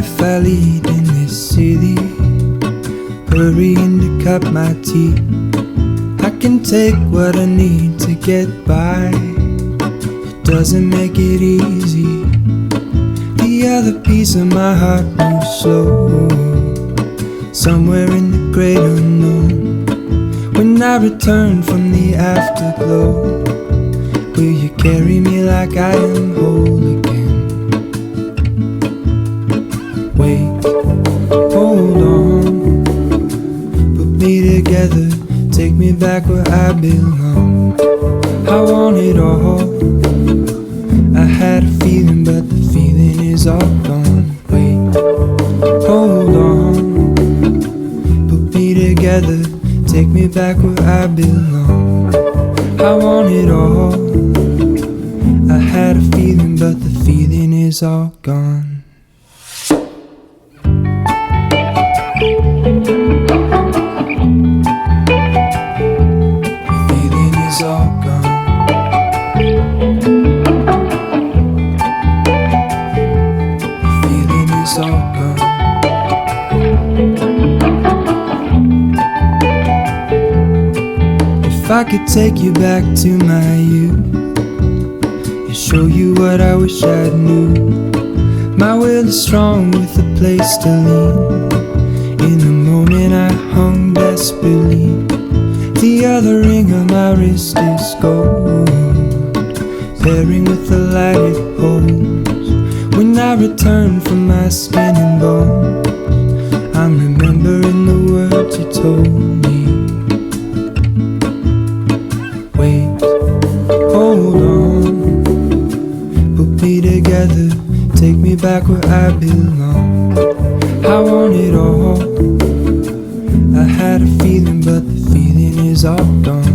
life I lead in this city, hurrying to cut my teeth. I can take what I need to get by. It doesn't make it easy. The other piece of my heart moves slow, somewhere in the great unknown. When I return from the afterglow, will you carry me like I am whole again? Wait, hold on, put me together, take me back where I belong. I want it all. I had a feeling, but the feeling is all gone. Wait, hold on, put me together, take me back where I belong. I want it all. I had a feeling, but the feeling is all gone. The feeling is all gone. The feeling is all gone. If I could take you back to my youth and show you what I wish I knew, my will is strong with a place to lean. In the moment I hung desperately, the other ring on my wrist is gold, pairing with the light it holds. When I return from my skin and bones, I'm remembering the words you told me. Wait, hold on, put me together, take me back where I belong. I want it all. I had a feeling, but the feeling is all gone.